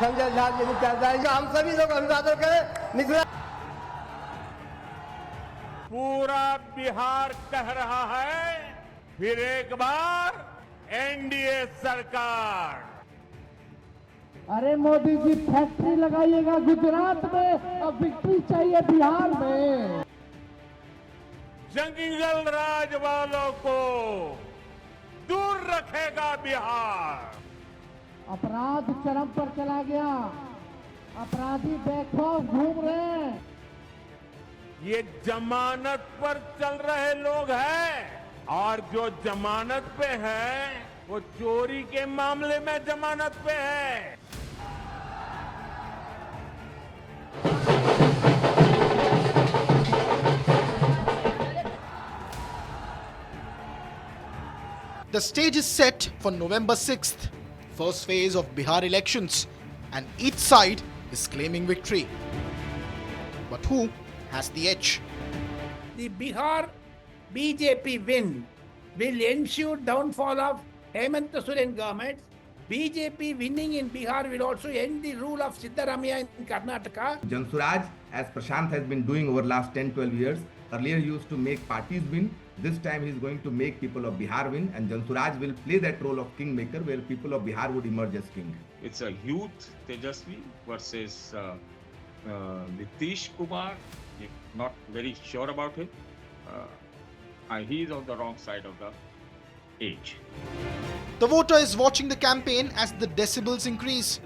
संजय झा जी ने कहता है हम सभी लोग अभिवादन करें मिथिला। पूरा बिहार कह रहा है फिर एक बार एनडीए सरकार। अरे मोदी जी फैक्ट्री लगाइएगा गुजरात में और विक्ट्री चाहिए बिहार में। जंगल राज वालों को दूर रखेगा बिहार। अपराध चरम पर चला गया, अपराधी बेखौफ घूम रहे हैं। ये जमानत पर चल रहे लोग हैं और जो जमानत पे है वो चोरी के मामले में जमानत पे है। The stage is set for November 6th, first phase of Bihar elections, and each side is claiming victory. But who has the edge? The Bihar BJP win will ensure downfall of Hemant Soren government. BJP winning in Bihar will also end the rule of Siddaramaiah in Karnataka. Suraaj, as Prashant has been doing over last 10-12 years, earlier he used to make parties win. This time he is going to make people of Bihar win, and Suraaj will play that role of kingmaker where people of Bihar would emerge as king. It's a youth Tejashwi versus Nitish Kumar. Not very sure about him. He is on the wrong side of the age. The voter is watching the campaign as the decibels increase.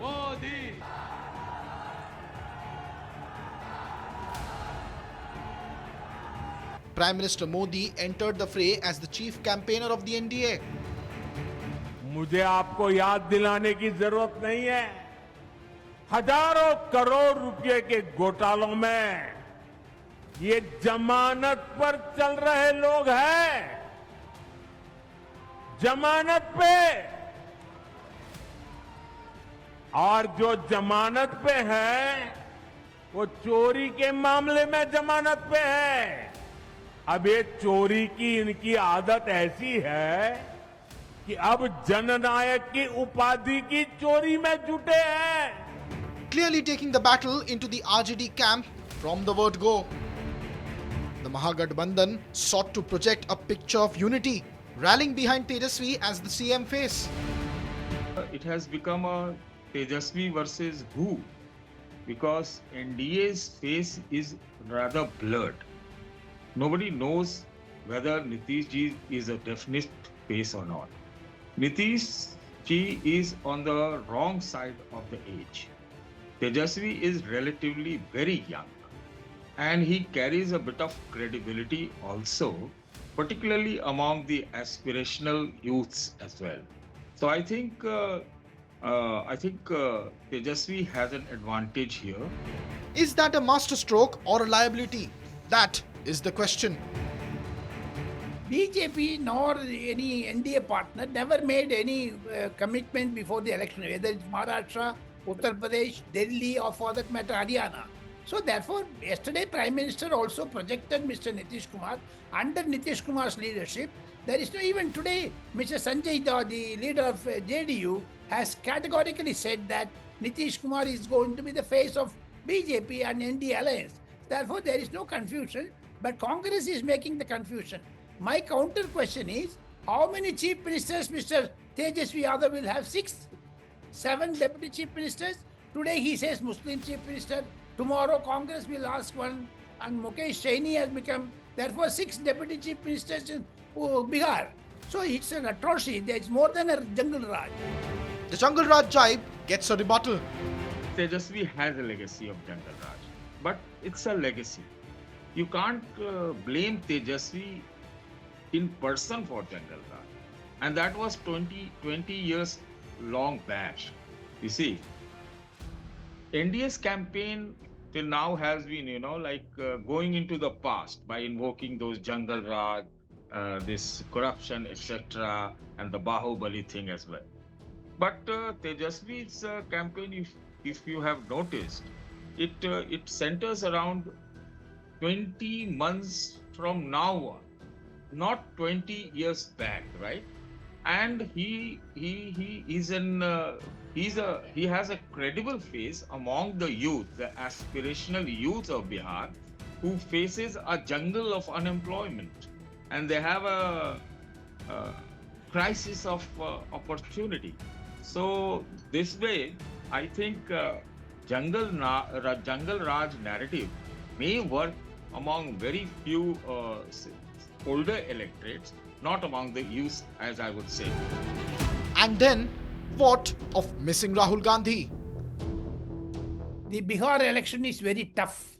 Prime Minister Modi entered the fray as the chief campaigner of the NDA. मुझे आपको याद दिलाने की जरूरत नहीं है, हजारों करोड़ रुपए के घोटालों में ये जमानत पर चल रहे लोग हैं। जमानत पे, और जो जमानत पे है वो चोरी के मामले में जमानत पे है। अब ये चोरी की इनकी आदत ऐसी है कि अब जननायक की उपाधि की चोरी में जुटे हैं। Clearly taking the battle into the RJD camp from the word go. The Mahagathbandhan sought to project a picture of unity, rallying behind Tejashwi as the CM face. It has become a Tejashwi versus who, because NDA's face is rather blurred. Nobody knows whether Nitish ji is a definite face or not. Nitish ji is on the wrong side of the age. Tejashwi is relatively very young, and he carries a bit of credibility also, particularly among the aspirational youths as well. So I think Tejashwi has an advantage here. Is that a masterstroke or a liability? That is the question. BJP nor any NDA partner never made any commitment before the election, whether it's Maharashtra, Uttar Pradesh, Delhi, or for that matter Haryana. So therefore, yesterday Prime Minister also projected Mr. Nitish Kumar. Under Nitish Kumar's leadership, there is no, even today, Mr. Sanjay Yadav, the leader of JDU, has categorically said that Nitish Kumar is going to be the face of BJP and NDA alliance. Therefore, there is no confusion, but Congress is making the confusion. My counter question is, how many chief ministers Mr. Tejashwi Yadav will have? 6, 7 deputy chief ministers? Today he says Muslim chief minister. Tomorrow Congress will ask one, and Mukesh Saini has become, therefore 6 deputy chief ministers in Bihar. So it's an atrocity. There's more than a jungle raj. The Jungle Raj jibe gets a rebuttal. Tejashwi has a legacy of Jungle Raj, but it's a legacy. You can't blame Tejashwi in person for Jungle Raj. And that was 20 years long back. You see, NDA's campaign till now has been, going into the past by invoking those Jungle Raj, this corruption, etc., and the Bahubali thing as well. But Tejashwi's campaign, if you have noticed, it centers around 20 months from now on, not 20 years back, right? and he is he has a credible face among the youth, the aspirational youth of Bihar, who faces a jungle of unemployment, and they have a crisis of opportunity. So this way, I think Jungle Raj narrative may work among very few older electorates, not among the youth, as I would say. And then, what of missing Rahul Gandhi? The Bihar election is very tough.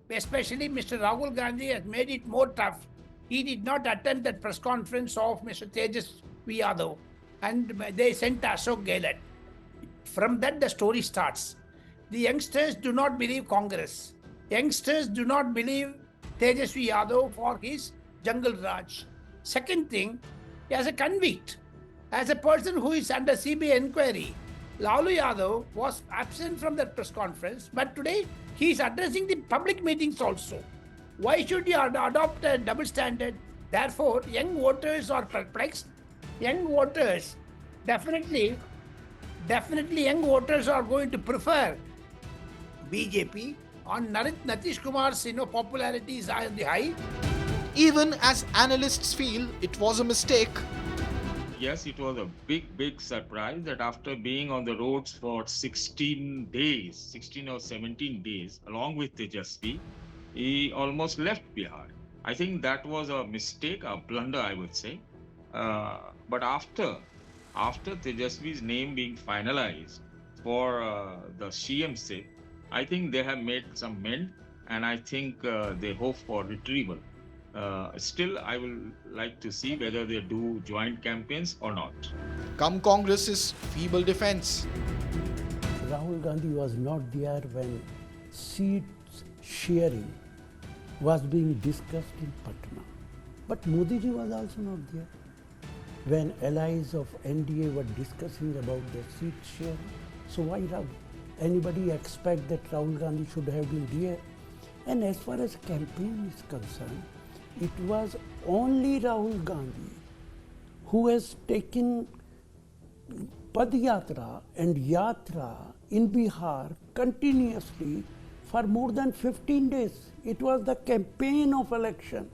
Especially Mr. Rahul Gandhi has made it more tough. He did not attend that press conference of Mr. Tejashwi Yadav, and they sent Ashok Gehlot. From that, the story starts. The youngsters do not believe Congress. Youngsters do not believe Tejashwi Yadav for his Jungle Raj. Second thing, as a convict, as a person who is under CBI inquiry, Lalu Yadav was absent from that press conference, but today he is addressing the public meetings also. Why should you adopt a double standard? Therefore, young voters are perplexed. Young voters, definitely young voters are going to prefer BJP. On Nitish Kumar's popularity is on the high. Even as analysts feel it was a mistake. Yes, it was a big surprise that after being on the roads for 16 or 17 days, along with Tejashwi, he almost left Bihar. I think that was a mistake, a blunder, I would say. But after Tejashwi's name being finalized for the CM-ship, I think they have made some mend, and I think they hope for retrieval. Still, I will like to see whether they do joint campaigns or not. Come Congress's feeble defense. Rahul Gandhi was not there when seats sharing was being discussed in Patna. But Modi ji was also not there when allies of NDA were discussing about the seat sharing. So why anybody expect that Rahul Gandhi should have been there? And as far as campaign is concerned, it was only Rahul Gandhi who has taken Padyatra and Yatra in Bihar continuously for more than 15 days. It was the campaign of election.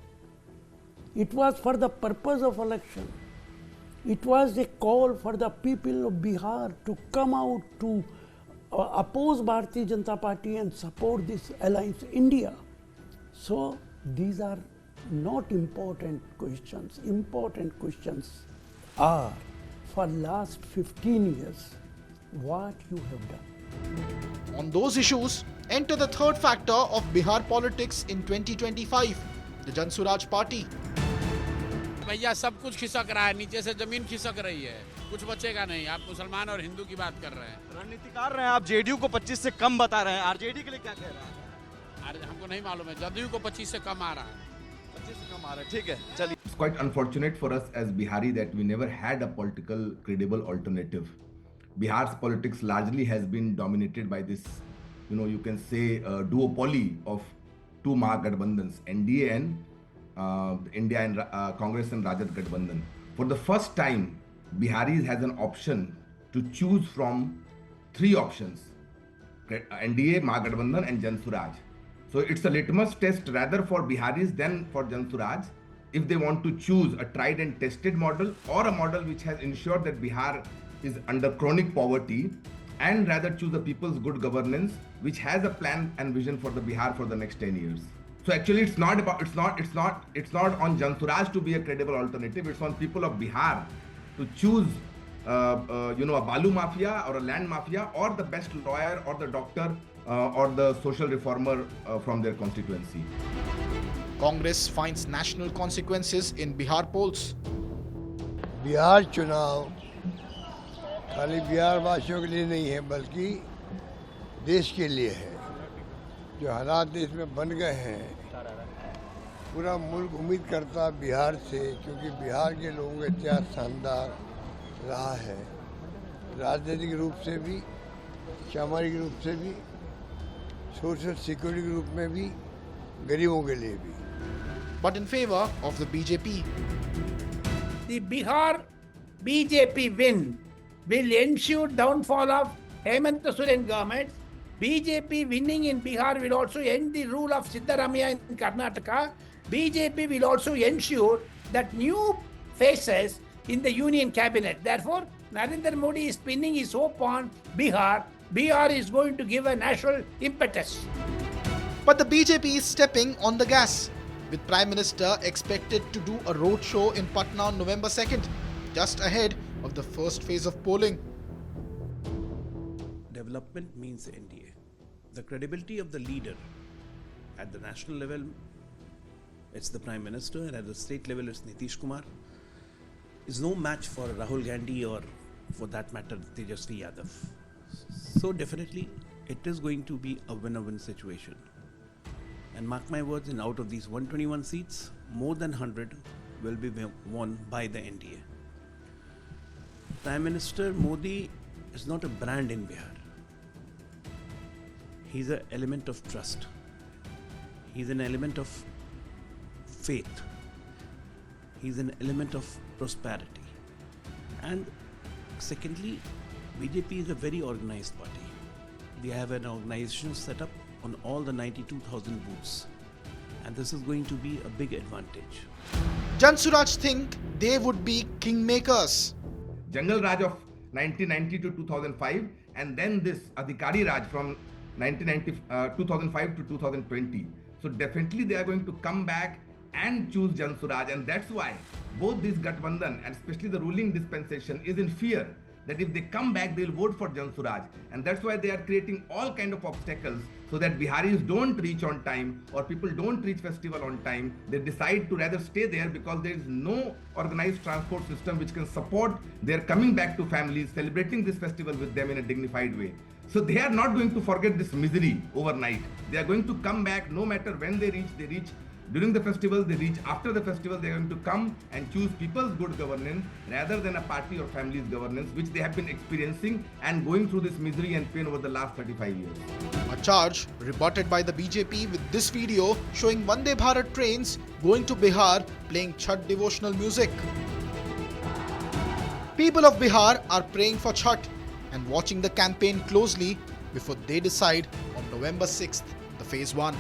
It was for the purpose of election. It was a call for the people of Bihar to come out to oppose Bharatiya Janata Party and support this alliance India. So these are not important questions. Important questions are, for last 15 years, what you have done. On those issues, enter the third factor of Bihar politics in 2025, the Jan Suraaj party. भैया सब कुछ खिसक रहा है, नीचे से जमीन खिसक रही है, कुछ बचेगा नहीं। आप मुसलमान और हिंदू की बात कर रहे हैं। रणनीतिकार रहे हैं आप, जेडीयू को 25 से कम बता रहे हैं, आरजेडी के लिए क्या कह रहा है? हमको नहीं मालूम है, जदयू को 25 से कम आ रहा है। 25 से कम आ रहा है, ठीक है, चलिए। It's quite unfortunate for us as Bihari that we never had a political credible alternative. Bihar's politics largely has been dominated by this, you can say duopoly of two Mahagathbandhans, NDA and India and Congress and Rajat Gathbandhan. For the first time, Biharis has an option to choose from three options: NDA, Mahagathbandhan and Jan Suraaj. So it's a litmus test rather for Biharis than for Jan Suraaj, if they want to choose a tried and tested model or a model which has ensured that Bihar is under chronic poverty, and rather choose a people's good governance which has a plan and vision for the Bihar for the next 10 years. So actually it's not on Jan Suraaj to be a credible alternative. It's on people of Bihar to choose a balu mafia or a land mafia, or the best lawyer or the doctor or the social reformer from their constituency. Congress finds national consequences in Bihar polls. Bihar चुनाव खाली बिहार वासियों के लिए नहीं है, बल्कि देश के लिए है। जो हालात देश में बन गए हैं, पूरा मुल्क उम्मीद करता बिहार से, क्योंकि बिहार के लोगों का इतिहास शानदार रहा है, राजनीतिक रूप से भी, सामाजिक रूप से भी, सोशल सिक्योरिटी के रूप में भी, गरीबों के लिए भी। But in favor of the BJP. The Bihar BJP win will ensure downfall of Hemant Soren government. BJP winning in Bihar will also end the rule of Siddaramaiah in Karnataka. BJP will also ensure that new faces in the union cabinet. Therefore, Narendra Modi is pinning his hope on Bihar. Bihar is going to give a national impetus. But the BJP is stepping on the gas, with Prime Minister expected to do a roadshow in Patna on November 2nd, just ahead of the first phase of polling. Development means NDA. The credibility of the leader at the national level, it's the Prime Minister, and at the state level, it's Nitish Kumar, is no match for Rahul Gandhi or, for that matter, Tejashwi Yadav. So definitely, it is going to be a win-win situation. And mark my words, in out of these 121 seats, more than 100 will be won by the NDA. Prime Minister Modi is not a brand in Bihar. He's an element of trust. He's an element of faith. He's an element of prosperity. And secondly, BJP is a very organized party. They have an organization set up on all the 92,000 booths. And this is going to be a big advantage. Suraaj think they would be kingmakers. Jungle Raj of 1990 to 2005, and then this Adhikari Raj from 2005 to 2020. So definitely they are going to come back and choose Suraaj, and that's why both this Gathbandhan and especially the ruling dispensation is in fear that if they come back, they'll vote for Suraaj, and that's why they are creating all kind of obstacles so that Biharis don't reach on time or people don't reach festival on time. They decide to rather stay there because there is no organized transport system which can support their coming back to families, celebrating this festival with them in a dignified way. So they are not going to forget this misery overnight. They are going to come back no matter when they reach during the festival, they reach after the festival. They are going to come and choose people's good governance rather than a party or family's governance, which they have been experiencing and going through this misery and pain over the last 35 years. A charge rebutted by the BJP with this video showing Vande Bharat trains going to Bihar playing Chhath devotional music. People of Bihar are praying for Chhath and watching the campaign closely before they decide on November 6th, the phase 1.